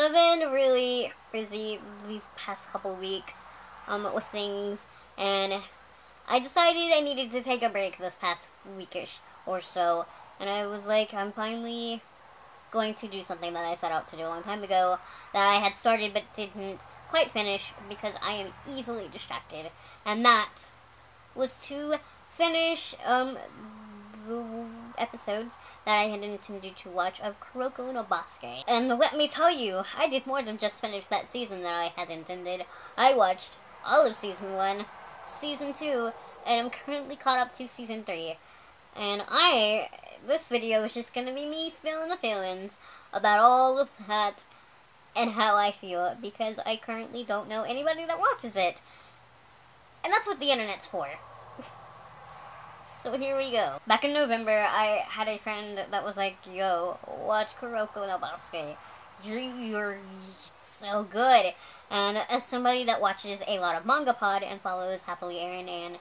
I've been really busy these past couple weeks with things, and I decided I needed to take a break this past weekish or so, and I was like, I'm finally going to do something that I set out to do a long time ago that I had started but didn't quite finish because I am easily distracted, and that was to finish the episodes that I had intended to watch of Kuroko no Basuke. And let me tell you, I did more than just finish that season that I had intended. I watched all of Season 1, Season 2, and I'm currently caught up to Season 3. And this video is just gonna be me spilling the feelings about all of that and how I feel, because I currently don't know anybody that watches it. And that's what the internet's for. So here we go. Back in November, I had a friend that was like, yo, watch Kuroko no Basuke. You're so good. And as somebody that watches a lot of manga pod and follows Happily Aaron and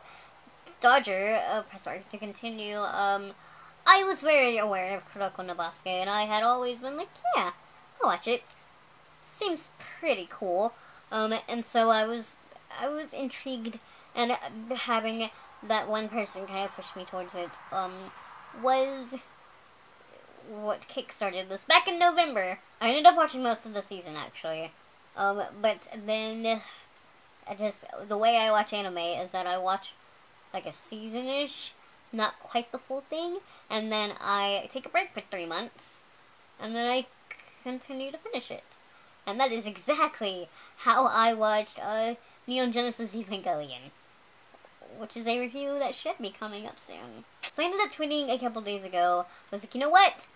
Dodger, press R to continue, I was very aware of Kuroko no Basuke, and I had always been like, yeah, I'll watch it. Seems pretty cool. And so I was intrigued, and having that one person kind of pushed me towards it, was what kickstarted this. Back in November, I ended up watching most of the season, actually. But then, the way I watch anime is that I watch, like, a season-ish, not quite the full thing, and then I take a break for 3 months, and then I continue to finish it. And that is exactly how I watched, Neon Genesis Evangelion, which is a review that should be coming up soon. So I ended up tweeting a couple days ago. I was like, you know what?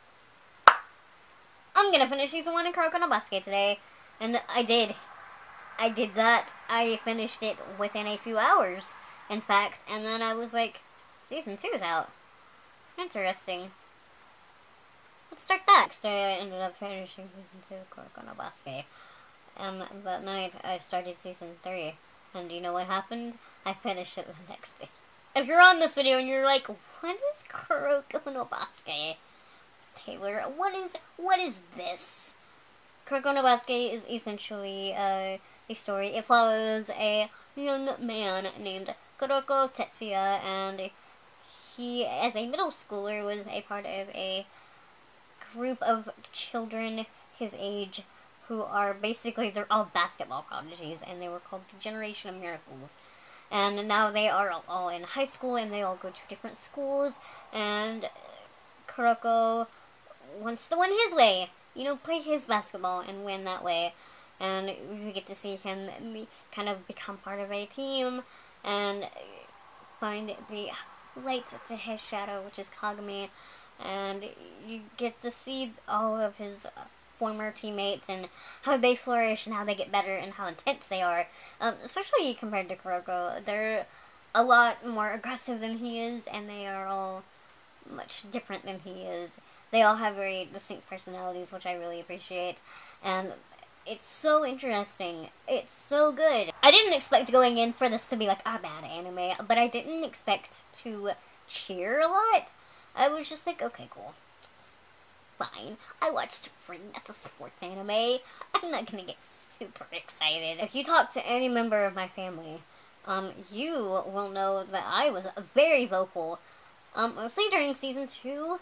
I'm gonna finish Season 1 of Kuroko no Basuke today. And I did. I did that. I finished it within a few hours, in fact. And then I was like, Season 2's out. Interesting. Let's start that. Next day I ended up finishing Season 2 of Kuroko no Basuke. And that night I started Season 3. And do you know what happened? I finished it the next day. If you're on this video and you're like, what is Kuroko no Basuke? Taylor, what is this? Kuroko no Basuke is essentially a story. It follows a young man named Kuroko Tetsuya, and he, as a middle schooler, was a part of a group of children his age who are basically, they're all basketball prodigies, and they were called the Generation of Miracles. And now they are all in high school, and they all go to different schools, and Kuroko wants to win his way. You know, play his basketball and win that way. And we get to see him kind of become part of a team, and find the light to his shadow, which is Kagami. And you get to see all of his former teammates and how they flourish and how they get better and how intense they are. Especially compared to Kuroko. They're a lot more aggressive than he is, and they are all much different than he is. They all have very distinct personalities, which I really appreciate. And it's so interesting. It's so good. I didn't expect going in for this to be like a bad anime, but I didn't expect to cheer a lot. I was just like, okay, cool. Fine. I watched Free, that's a sports anime. I'm not gonna get super excited. If you talk to any member of my family, you will know that I was very vocal, mostly during Season 2,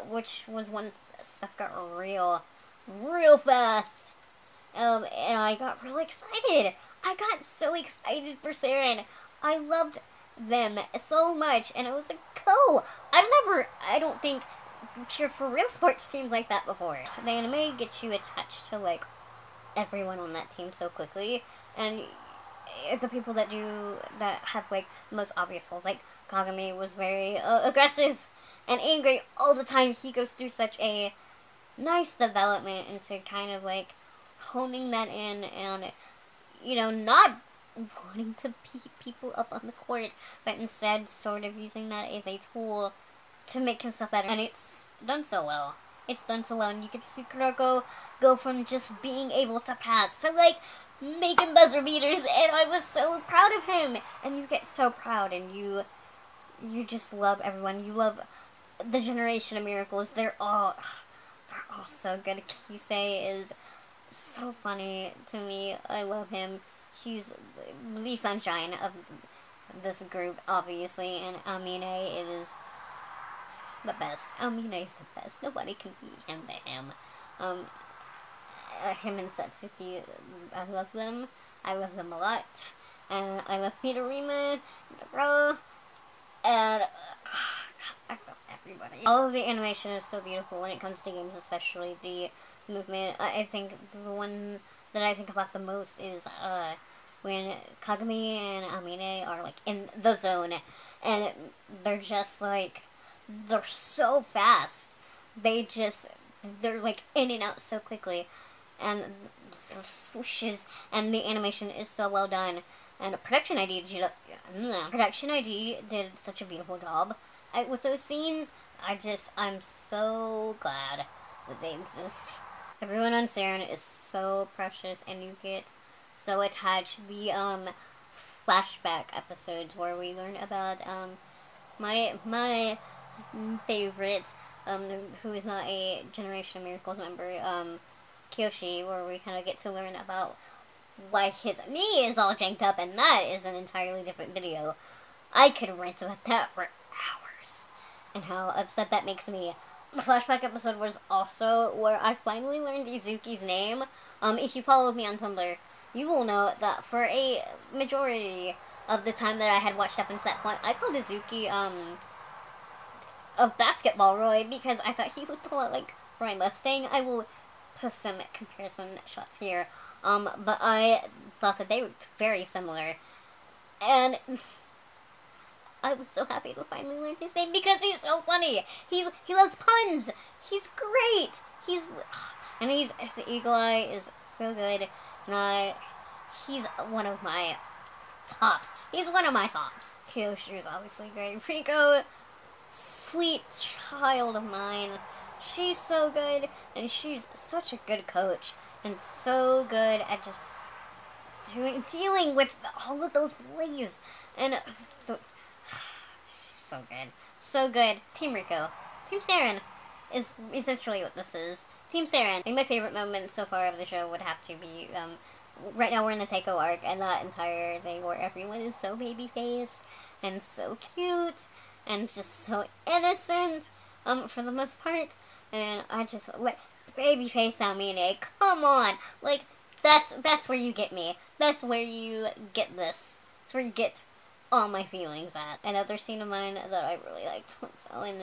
which was when stuff got real fast, and I got real excited. I got so excited for Saren. I loved them so much, and it was like, cool. I don't think, cheered for real sports teams like that before. The anime gets you attached to, like, everyone on that team so quickly, and the people that have, like, the most obvious roles, like, Kagami was very aggressive and angry all the time. He goes through such a nice development into kind of, like, honing that in and, you know, not wanting to beat people up on the court, but instead sort of using that as a tool to make himself better. And it's done so well. It's done so well, and you get to see Kuroko go from just being able to pass to, like, making buzzer beaters, and I was so proud of him. And you get so proud, and you just love everyone. You love the Generation of Miracles. They're all so good. Kisei is so funny to me. I love him. He's the sunshine of this group, obviously, and Amine is the best. Amine is the best. Nobody can beat him but him. Um, him and Satsuki, I love them. I love them a lot. And I love Midorima, Zoro, and I love everybody. All of the animation is so beautiful when it comes to games, especially the movement. I think the one that I think about the most is when Kagami and Amine are like in the zone, and they're just like, they're so fast. They're like in and out so quickly, and the swooshes and the animation is so well done. And Production ID did such a beautiful job with those scenes. I'm so glad that they exist. Everyone on Saren is so precious, and you get so attached. The flashback episodes where we learn about my favorite, who is not a Generation of Miracles member, Kyoshi, where we kind of get to learn about why his knee is all janked up, and that is an entirely different video. I could rant about that for hours, and how upset that makes me. The flashback episode was also where I finally learned Izuki's name. If you followed me on Tumblr, you will know that for a majority of the time that I had watched up until that point, I called Izuki, of Basketball Roy, because I thought he looked a lot like Ryan Mustang. I will post some comparison shots here. But I thought that they looked very similar. And I was so happy to finally learn his name because he's so funny. He loves puns. He's great. His eagle eye is so good. And he's one of my tops. He's one of my tops. Kyoshi is obviously great. Riko, sweet child of mine. She's so good, and she's such a good coach, and so good at just dealing with all of those bullies. And she's so good. So good. Team Riko. Team Saren is essentially what this is. Team Saren. I think my favorite moment so far of the show would have to be, right now we're in the Taiko arc, and that entire thing where everyone is so baby-faced, and so cute, and just so innocent, for the most part. And I just, like, babyface Amine, come on! Like, that's where you get me. That's where you get this. That's where you get all my feelings at. Another scene of mine that I really liked was when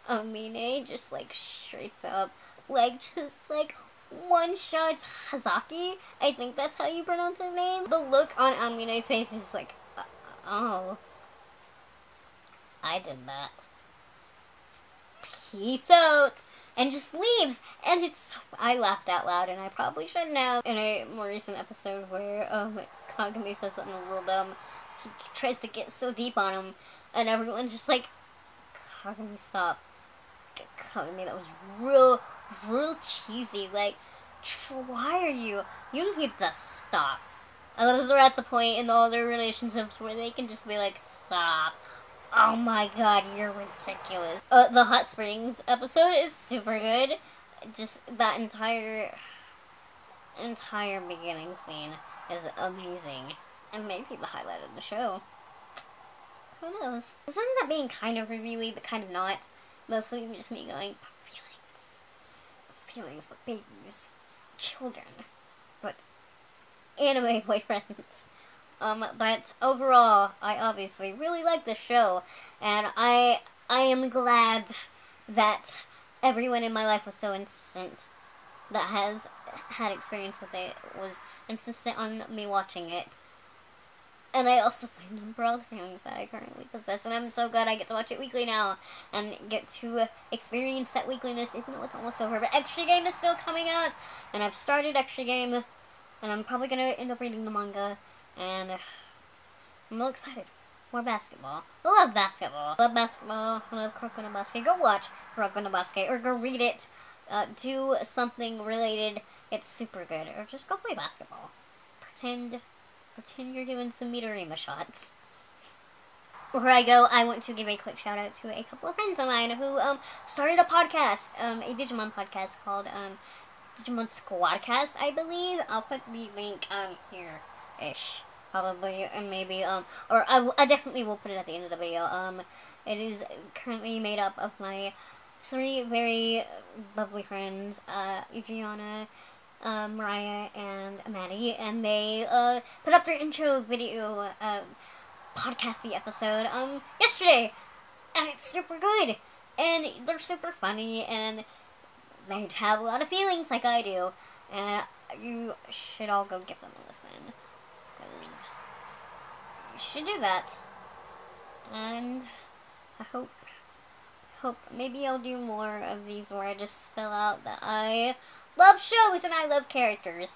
Amine just, like, straight up, like, just, like, one-shots Hazaki. I think that's how you pronounce his name. The look on Amine's face is just like, oh, I did that. Peace out. And just leaves. And I laughed out loud, and I probably shouldn't have. In a more recent episode where Kagami says something a little dumb, he tries to get so deep on him, and everyone's just like, Kagami, stop. Kagami, that was real cheesy. Like, why are you need to stop. I love they're at the point in all their relationships where they can just be like, stop. Oh my god, you're ridiculous. The Hot Springs episode is super good. Just that entire beginning scene is amazing. And maybe the highlight of the show. Who knows? This ended up being kind of revealy, but kind of not. Mostly just me going, feelings with babies, children, but anime boyfriends. But overall, I obviously really like the show, and I am glad that everyone in my life was so insistent, that has had experience with it, was insistent on me watching it. And I also find them for all the feelings that I currently possess, and I'm so glad I get to watch it weekly now, and get to experience that weekliness, even though it's almost over. But Extra Game is still coming out, and I've started Extra Game, and I'm probably going to end up reading the manga, and I'm real excited. More basketball. I love basketball. I love basketball. I love Kuroko no Basuke. Go watch Kuroko no Basuke, or go read it. Do something related. It's super good. Or just go play basketball. Pretend you're doing some Midorima shots. Before I go, I want to give a quick shout out to a couple of friends of mine who started a podcast, a Digimon podcast called Digimon Squadcast, I believe. I'll put the link here-ish. Probably, and maybe, or I definitely will put it at the end of the video. It is currently made up of my 3 very lovely friends, Adriana, Mariah, and Maddie, and they, put up their intro video, podcasty episode, yesterday, and it's super good, and they're super funny, and they have a lot of feelings like I do, and you should all go give them a listen, because you should do that, and I hope maybe I'll do more of these where I just spell out that I love shows and I love characters,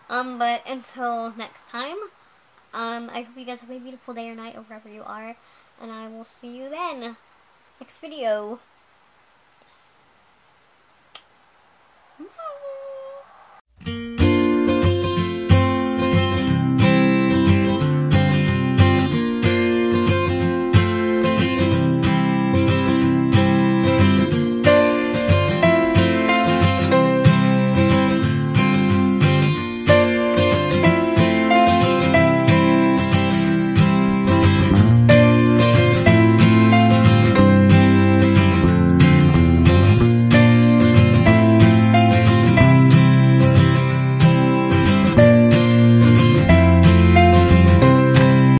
but until next time, I hope you guys have a beautiful day or night or wherever you are, and I will see you then, next video.